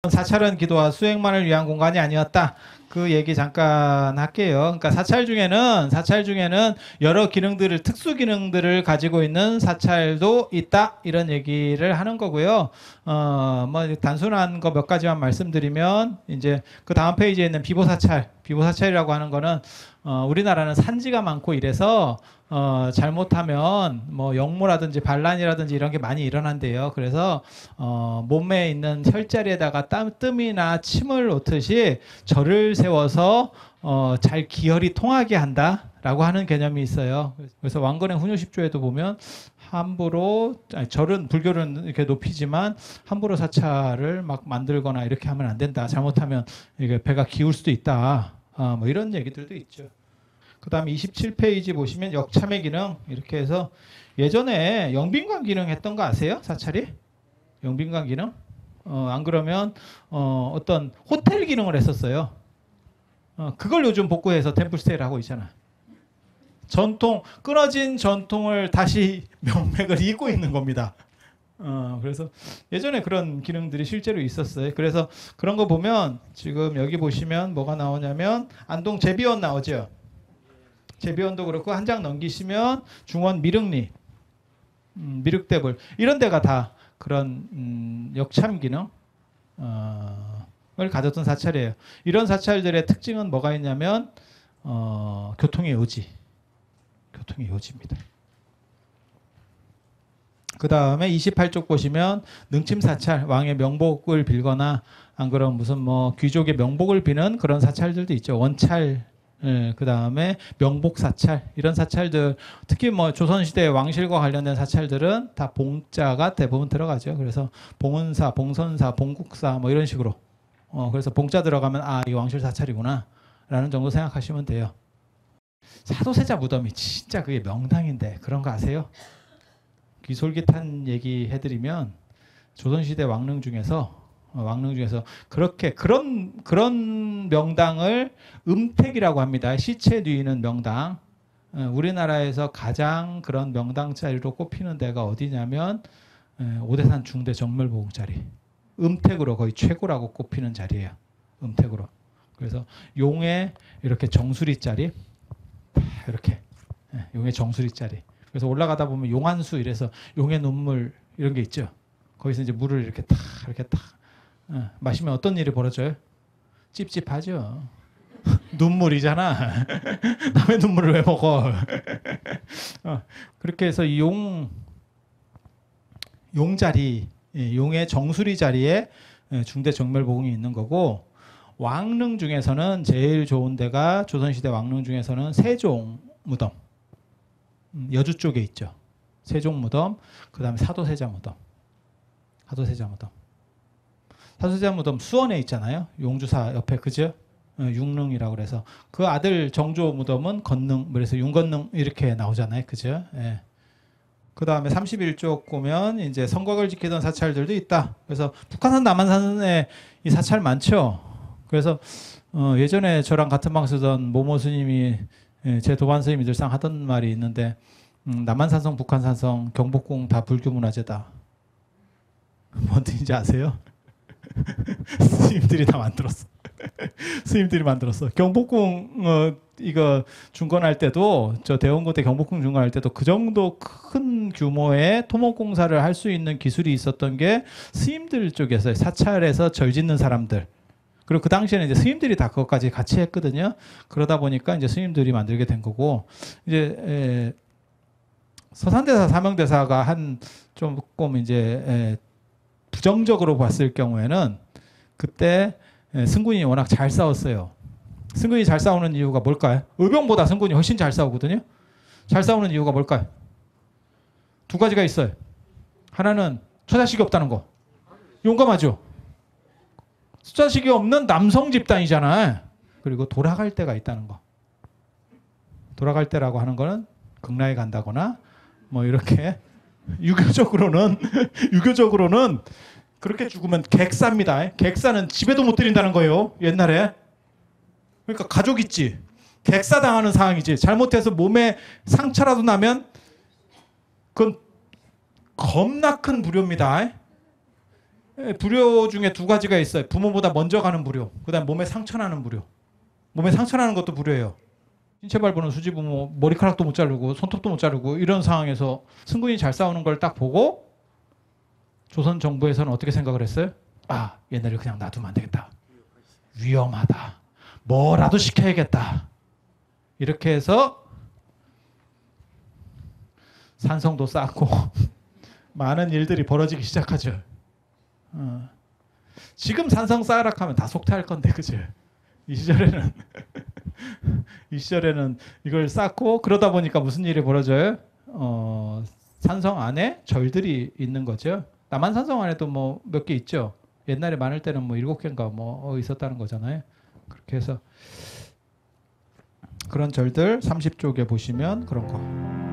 사찰은 기도와 수행만을 위한 공간이 아니었다. 그 얘기 잠깐 할게요. 그러니까 사찰 중에는 여러 기능들을 특수 기능들을 가지고 있는 사찰도 있다. 이런 얘기를 하는 거고요. 뭐 단순한 거 몇 가지만 말씀드리면 이제 그 다음 페이지에 있는 비보사찰이라고 하는 거는 우리나라는 산지가 많고 이래서 잘못하면 뭐 역모라든지 반란이라든지 이런 게 많이 일어난대요. 그래서 몸에 있는 혈자리에다가 뜸이나 침을 놓듯이 절을 세워서 잘 기혈이 통하게 한다라고 하는 개념이 있어요. 그래서 왕건의 훈유십조에도 보면 함부로 절은 불교는 이렇게 높이지만 함부로 사찰을 막 만들거나 이렇게 하면 안 된다. 잘못하면 이게 배가 기울 수도 있다. 뭐 이런 얘기들도 있죠. 그 다음에 27페이지 보시면 역참의 기능 이렇게 해서 예전에 영빈관 기능 했던 거 아세요? 사찰이? 영빈관 기능? 안 그러면 어떤 호텔 기능을 했었어요. 그걸 요즘 복구해서 템플스테이를 하고 있잖아. 끊어진 전통을 다시 명맥을 잇고 있는 겁니다. 그래서 예전에 그런 기능들이 실제로 있었어요. 그래서 그런 거 보면 지금 여기 보시면 뭐가 나오냐면 안동 제비원 나오죠. 제비원도 그렇고 한 장 넘기시면 중원 미륵리, 미륵대불 이런 데가 다 그런 역참 기능을 가졌던 사찰이에요. 이런 사찰들의 특징은 뭐가 있냐면 교통의 요지입니다. 그 다음에 28쪽 보시면 능침사찰, 왕의 명복을 빌거나 안 그러면 무슨 뭐 귀족의 명복을 비는 그런 사찰들도 있죠. 원찰, 그 다음에 명복사찰 이런 사찰들 특히 뭐 조선시대 왕실과 관련된 사찰들은 다 봉자가 대부분 들어가죠. 그래서 봉은사, 봉선사, 봉국사 뭐 이런 식으로 그래서 봉자 들어가면 이 왕실 사찰이구나 라는 정도 생각하시면 돼요. 사도세자 무덤이 진짜 그게 명당인데 그런 거 아세요? 귀솔깃한 얘기 해드리면 조선시대 왕릉 중에서 그렇게 그런 명당을 음택이라고 합니다. 시체 뉘는 명당. 우리나라에서 가장 그런 명당 자리로 꼽히는 데가 어디냐면 오대산 중대 정멸보궁자리. 음택으로 거의 최고라고 꼽히는 자리예요. 음택으로. 그래서 용의 이렇게 정수리 자리, 이렇게 용의 정수리 자리. 그래서 올라가다 보면 용안수 이래서 용의 눈물 이런 게 있죠. 거기서 이제 물을 이렇게 탁 마시면 어떤 일이 벌어져요? 찝찝하죠. 눈물이잖아. 남의 눈물을 왜 먹어? 그렇게 해서 용자리, 용의 정수리 자리에 중대 정멸보궁이 있는 거고 왕릉 중에서는 제일 좋은 데가 조선시대 왕릉 중에서는 세종 무덤. 여주 쪽에 있죠. 세종 무덤, 그 다음에 사도세자 무덤. 사도세자 무덤 수원에 있잖아요. 용주사 옆에 그죠? 육릉이라고 그래서 그 아들 정조 무덤은 건능, 그래서 윤건능 이렇게 나오잖아요. 그죠? 예. 그 다음에 31쪽 보면 이제 성곽을 지키던 사찰들도 있다. 그래서 북한산, 남한산에 이 사찰 많죠. 그래서 예전에 저랑 같은 방 쓰던 모모 스님이 제 도반 스님이 늘상 하던 말이 있는데 남한산성, 북한산성, 경복궁 다 불교문화재다. 뭔 뜻인지 아세요? 스님들이 다 만들었어. 스님들이 만들었어. 경복궁 이거 중건할 때도 저 대원고대 경복궁 중건할 때도 그 정도 큰 규모의 토목공사를 할 수 있는 기술이 있었던 게 스님들 쪽에서 사찰에서 절 짓는 사람들. 그리고 그 당시에는 이제 스님들이 다 그것까지 같이 했거든요. 그러다 보니까 이제 스님들이 만들게 된 거고 이제 서산대사, 사명대사가 한 조금 이제 부정적으로 봤을 경우에는 그때 승군이 워낙 잘 싸웠어요. 승군이 잘 싸우는 이유가 뭘까요? 의병보다 승군이 훨씬 잘 싸우거든요. 잘 싸우는 이유가 뭘까요? 두 가지가 있어요. 하나는 처자식이 없다는 거. 용감하죠. 처자식이 없는 남성 집단이잖아요. 그리고 돌아갈 때가 있다는 거. 돌아갈 때라고 하는 거는 극락에 간다거나 뭐 이렇게 유교적으로는 그렇게 죽으면 객사입니다. 객사는 집에도 못 들인다는 거예요. 옛날에. 그러니까 가족 있지. 객사 당하는 상황이지. 잘못해서 몸에 상처라도 나면 그건 겁나 큰 불효입니다. 불효 중에 두 가지가 있어요. 부모보다 먼저 가는 불효. 그다음 몸에 상처 나는 불효. 몸에 상처 나는 것도 불효예요. 신체 발부는 수지 부모 머리카락도 못 자르고 손톱도 못 자르고 이런 상황에서 승군이 잘 싸우는 걸 딱 보고 조선 정부에서는 어떻게 생각을 했어요? 아, 얘네를 그냥 놔두면 안 되겠다. 위험하다. 뭐라도 시켜야겠다. 이렇게 해서 산성도 쌓고 많은 일들이 벌어지기 시작하죠. 지금 산성 쌓으라 하면 다 속퇴할 건데, 그죠? 이 시절에는 이 시절에는 이걸 쌓고 그러다 보니까 무슨 일이 벌어져요? 산성 안에 절들이 있는 거죠. 남한산성 안에도 뭐 몇 개 있죠. 옛날에 많을 때는 뭐 7개인가 뭐 있었다는 거잖아요. 그렇게 해서 그런 절들 30쪽에 보시면 그런 거.